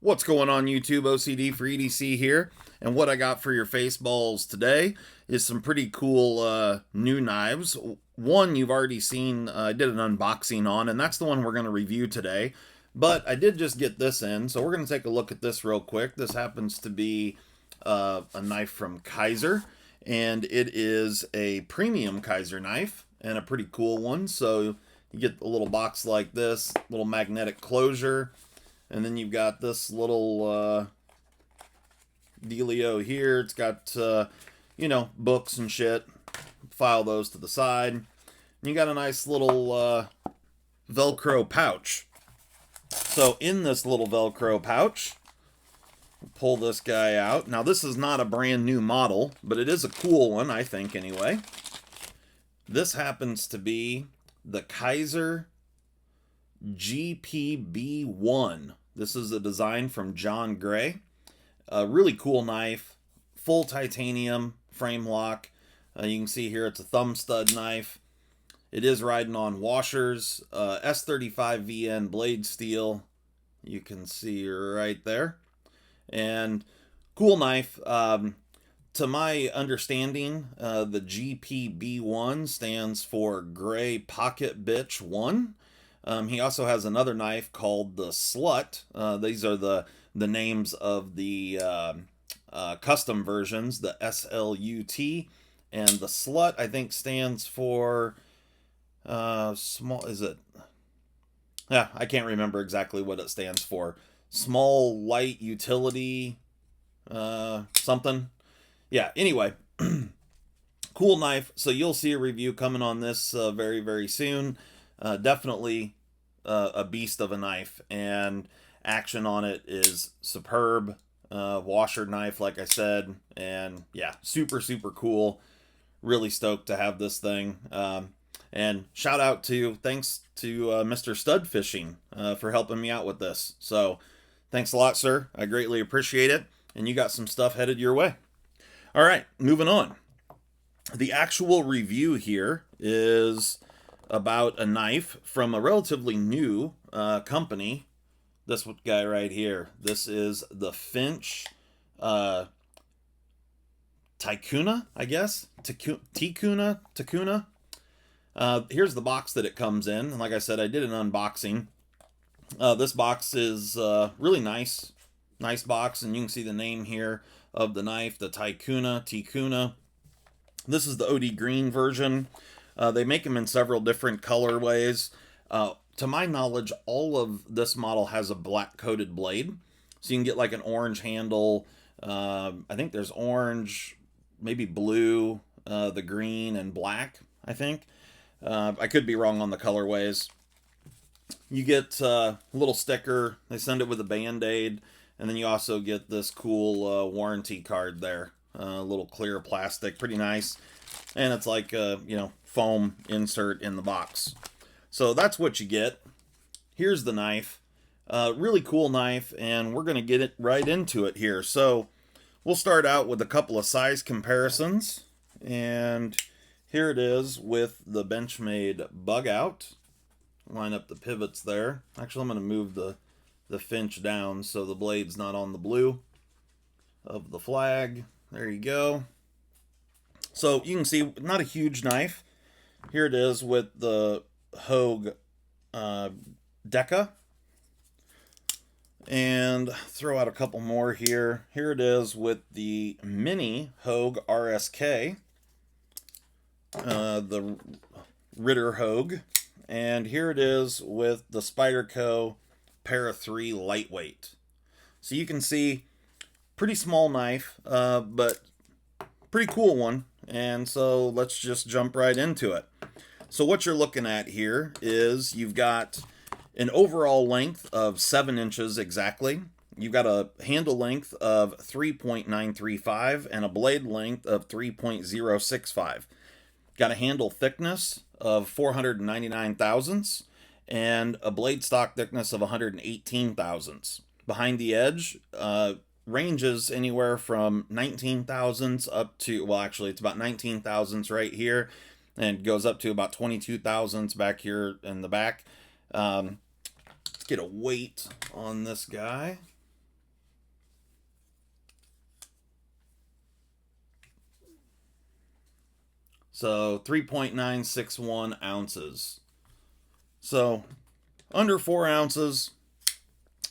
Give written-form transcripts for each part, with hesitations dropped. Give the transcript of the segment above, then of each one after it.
What's going on YouTube? OCD for EDC here, and what I got for your face balls today is some pretty cool new knives. One you've already seen, I did an unboxing on, and that's the one we're going to review today. But I did just get this in, so we're going to take a look at this real quick. This happens to be a knife from Kizer, and it is a premium Kizer knife, and a pretty cool one. So you get a little box like this, little magnetic closure. And then you've got this little dealio here. It's got, books and shit. File those to the side. And you got a nice little Velcro pouch. So in this little Velcro pouch, pull this guy out. Now this is not a brand new model, but it is a cool one, I think, anyway. This happens to be the Kizer G.P.B.1. This is a design from John Gray. A really cool knife, full titanium frame lock. You can see here it's a thumb stud knife. It is riding on washers, S35VN blade steel. You can see right there. And cool knife. To my understanding, the GPB1 stands for Gray Pocket Bitch 1. He also has another knife called the Slut. These are the names of the custom versions, the SLUT. And the Slut, I think, stands for small, is it? Yeah, I can't remember exactly what it stands for. Small Light Utility something. Yeah, anyway. Cool knife. So you'll see a review coming on this very, very soon. Definitely a beast of a knife, and action on it is superb. Washer knife, like I said, and yeah, super, super cool. Really stoked to have this thing. And thanks to Mr. Stud Fishing for helping me out with this. So thanks a lot, sir. I greatly appreciate it. And you got some stuff headed your way. All right, moving on. The actual review here is about a knife from a relatively new company. This guy right here. This is the Finch Takuna, I guess. Tikuna. Here's the box that it comes in. And like I said, I did an unboxing. This box is really nice. Nice box, and you can see the name here of the knife, the Tikuna. This is the OD green version. They make them in several different colorways. To my knowledge, all of this model has a black coated blade. So you can get like an orange handle. I think there's orange, maybe blue, the green, and black, I think. I could be wrong on the colorways. You get a little sticker. They send it with a Band-Aid. And then you also get this cool warranty card there. A little clear plastic. Pretty nice. And it's like a, foam insert in the box. So that's what you get. Here's the knife. Really cool knife, and we're going to get it right into it here. So we'll start out with a couple of size comparisons. And here it is with the Benchmade Bug Out. Line up the pivots there. Actually, I'm going to move the Finch down so the blade's not on the blue of the flag. There you go. So you can see, not a huge knife. Here it is with the Hogue Deca. And throw out a couple more here. Here it is with the mini Hogue RSK. The Ritter Hogue. And here it is with the Spyderco Para 3 Lightweight. So you can see, pretty small knife, but pretty cool one. And so let's just jump right into it. So what you're looking at here is you've got an overall length of 7 inches exactly. You've got a handle length of 3.935 and a blade length of 3.065. Got a handle thickness of 499 thousandths and a blade stock thickness of 118 thousandths. Behind the edge, ranges anywhere from 19 thousandths up to, well, actually, it's about 19 thousandths right here, and goes up to about 22 thousandths back here in the back. Let's get a weight on this guy. So 3.961 ounces. So under 4 ounces,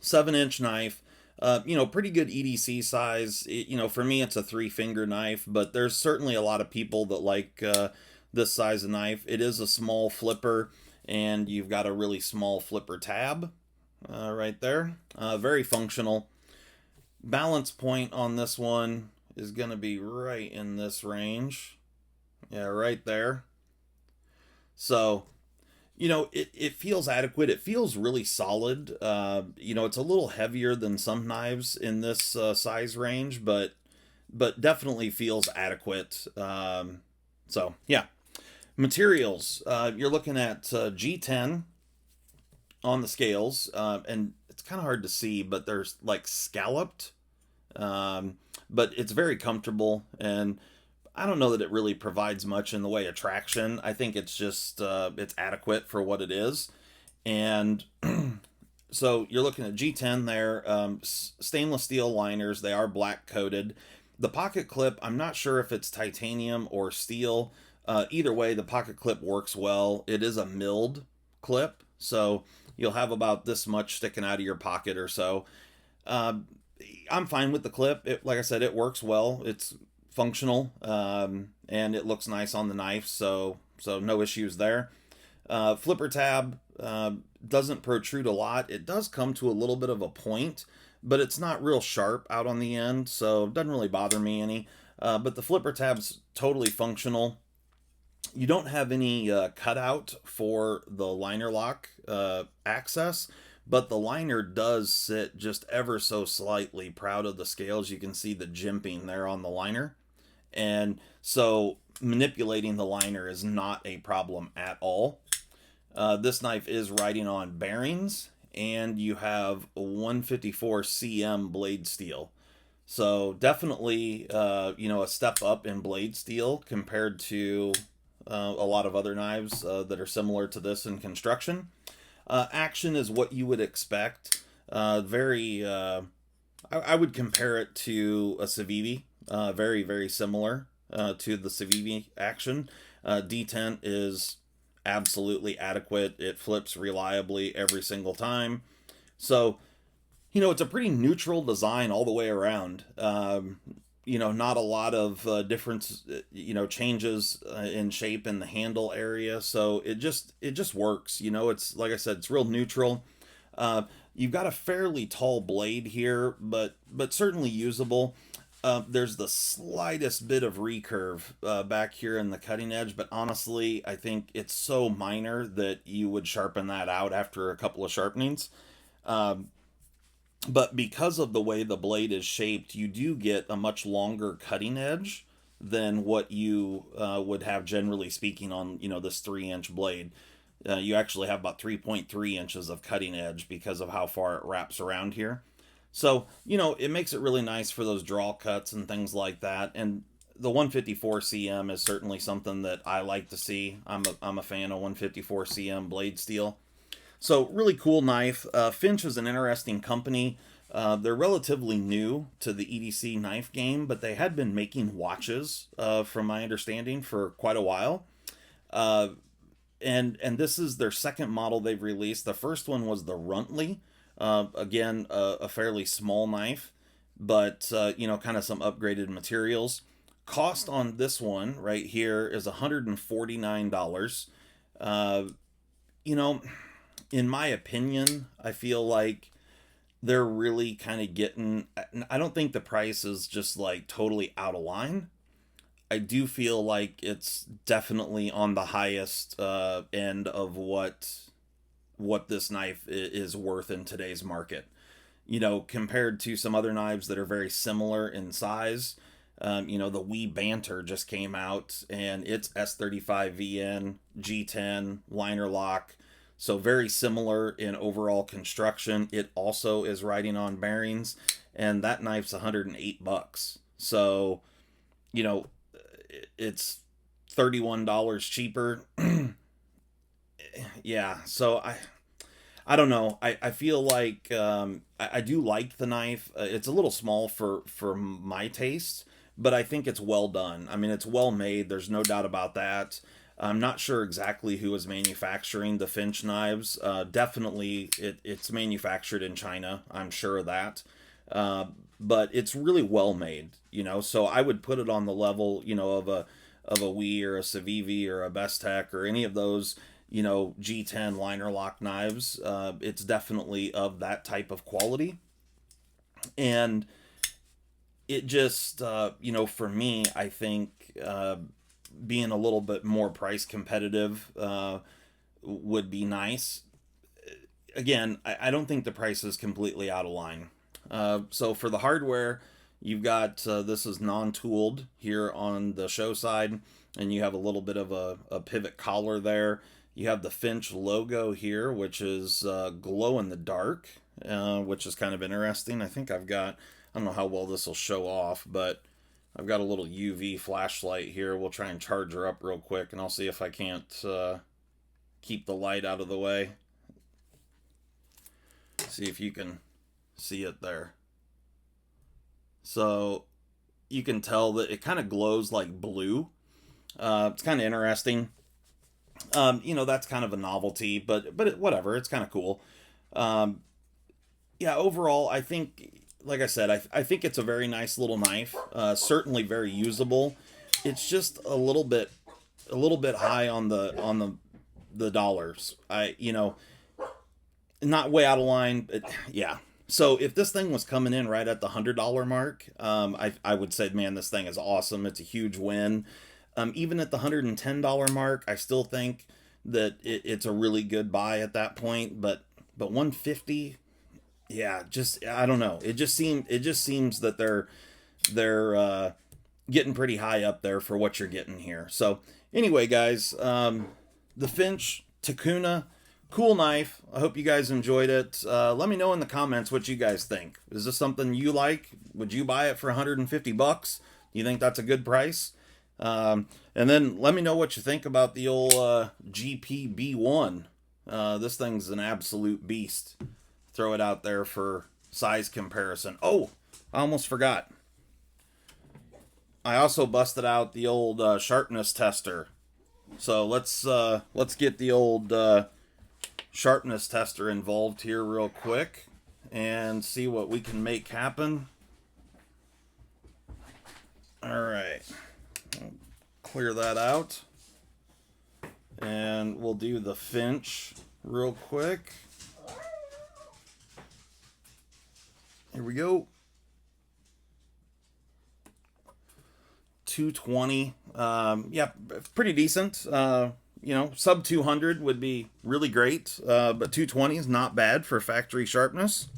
7-inch knife. Pretty good EDC size. For me, it's a 3-finger knife, but there's certainly a lot of people that like this size of knife. It is a small flipper, and you've got a really small flipper tab right there. Very functional. Balance point on this one is going to be right in this range. Yeah, right there. So it feels adequate. It feels really solid. It's a little heavier than some knives in this size range, but definitely feels adequate. So yeah, materials. You're looking at G10 on the scales, and it's kind of hard to see, but there's like scalloped, but it's very comfortable, and I don't know that it really provides much in the way of traction. I think it's just it's adequate for what it is, and so you're looking at G10 there. Stainless steel liners. They are black coated. The pocket clip, I'm not sure if it's titanium or steel. Either way, the pocket clip works well. It is a milled clip, so you'll have about this much sticking out of your pocket or so. I'm fine with the clip. Like I said, it works well. It's functional, and it looks nice on the knife, so no issues there. Flipper tab doesn't protrude a lot. It does come to a little bit of a point, but it's not real sharp out on the end, so it doesn't really bother me any. But the flipper tab's totally functional. You don't have any cutout for the liner lock access, but the liner does sit just ever so slightly proud of the scales. You can see the jimping there on the liner. And so manipulating the liner is not a problem at all. This knife is riding on bearings, and you have a 154 cm blade steel. So definitely, a step up in blade steel compared to a lot of other knives that are similar to this in construction. Action is what you would expect. I would compare it to a Civivi. Very, very similar to the Civivi action. detent is absolutely adequate. It flips reliably every single time. So, it's a pretty neutral design all the way around. Not a lot of difference, changes in shape in the handle area. So it just works. It's like I said, it's real neutral. You've got a fairly tall blade here, but certainly usable. There's the slightest bit of recurve back here in the cutting edge, but honestly, I think it's so minor that you would sharpen that out after a couple of sharpenings. But because of the way the blade is shaped, you do get a much longer cutting edge than what you would have generally speaking on, this 3-inch blade. You actually have about 3.3 inches of cutting edge because of how far it wraps around here. So, it makes it really nice for those draw cuts and things like that. And the 154 cm is certainly something that I like to see. I'm a fan of 154 cm blade steel. So, really cool knife. Finch is an interesting company. They're relatively new to the EDC knife game, but they had been making watches, from my understanding, for quite a while. And this is their second model they've released. The first one was the Runtley. Again, a fairly small knife, but, kind of some upgraded materials. Cost on this one right here is $149. In my opinion, I feel like they're really kind of getting. I don't think the price is just like totally out of line. I do feel like it's definitely on the highest end of what this knife is worth in today's market. Compared to some other knives that are very similar in size. The Wee Banter just came out, and it's S35VN, G10, liner lock. So very similar in overall construction. It also is riding on bearings, and that knife's $108. So, it's $31 cheaper. Yeah, so I don't know. I feel like I do like the knife. It's a little small for my taste, but I think it's well done. I mean, it's well made. There's no doubt about that. I'm not sure exactly who is manufacturing the Finch knives. Definitely, it's manufactured in China. I'm sure of that. But it's really well made, you know. So I would put it on the level, you know, of a Wii or a Civivi or a Bestech or any of those, you know, G10 liner lock knives. It's definitely of that type of quality, and it just, you know, for me, I think being a little bit more price competitive would be nice. Again, I don't think the price is completely out of line. So for the hardware, you've got this is non-tooled here on the show side, and you have a little bit of a pivot collar there. You have the Finch logo here, which is glow in the dark, which is kind of interesting. I think I don't know how well this will show off, but I've got a little UV flashlight here. We'll try and charge her up real quick, and I'll see if I can't keep the light out of the way. See if you can see it there. So you can tell that it kind of glows like blue. It's kind of interesting. You know, that's kind of a novelty, but whatever. It's kind of cool. Yeah, overall, I think, like I said, I think it's a very nice little knife. Certainly very usable. It's just a little bit high on the dollars. You know, not way out of line, but yeah. So if this thing was coming in right at the $100 mark, I would say, man, this thing is awesome. It's a huge win. Even at the $110 mark, I still think that it's a really good buy at that point. But 150, yeah, just, I don't know. It just seems that they're getting pretty high up there for what you're getting here. So anyway, guys, the Finch Takuna, cool knife. I hope you guys enjoyed it. Let me know in the comments what you guys think. Is this something you like? Would you buy it for 150 bucks? You think that's a good price? And then let me know what you think about the old G.P.B.1. This thing's an absolute beast. Throw it out there for size comparison. Oh, I almost forgot. I also busted out the old sharpness tester. So let's get the old sharpness tester involved here real quick and see what we can make happen. All right, clear that out, and we'll do the Finch real quick. Here we go. 220. Yeah, pretty decent. You know, sub 200 would be really great, but 220 is not bad for factory sharpness.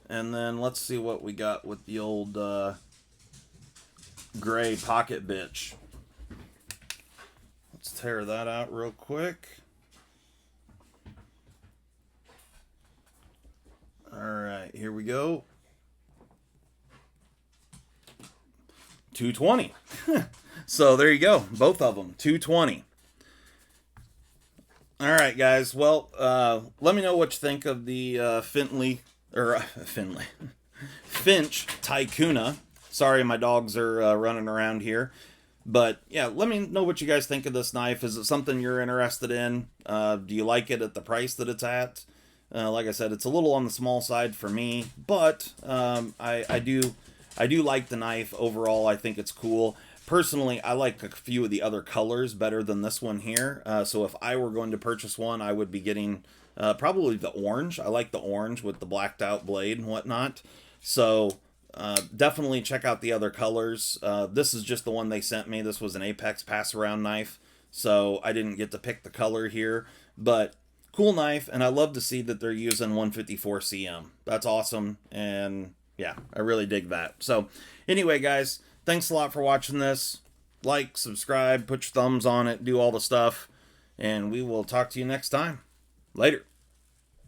And then let's see what we got with the old gray pocket bitch. Let's tear that out real quick. All right, here we go. 220. So there you go, both of them, 220. All right, guys. Well, let me know what you think of the Finch Takuna. Sorry, my dogs are running around here. But yeah, let me know what you guys think of this knife. Is it something you're interested in? Do you like it at the price that it's at? Like I said, it's a little on the small side for me, but I do like the knife overall. I think it's cool. Personally, I like a few of the other colors better than this one here. So if I were going to purchase one, I would be getting probably the orange. I like the orange with the blacked out blade and whatnot. So definitely check out the other colors. This is just the one they sent me. This was an Apex pass-around knife, so I didn't get to pick the color here. But cool knife, and I love to see that they're using 154 cm. That's awesome, and yeah, I really dig that. So anyway, guys, thanks a lot for watching this. Like, subscribe, put your thumbs on it, do all the stuff, and we will talk to you next time. Later.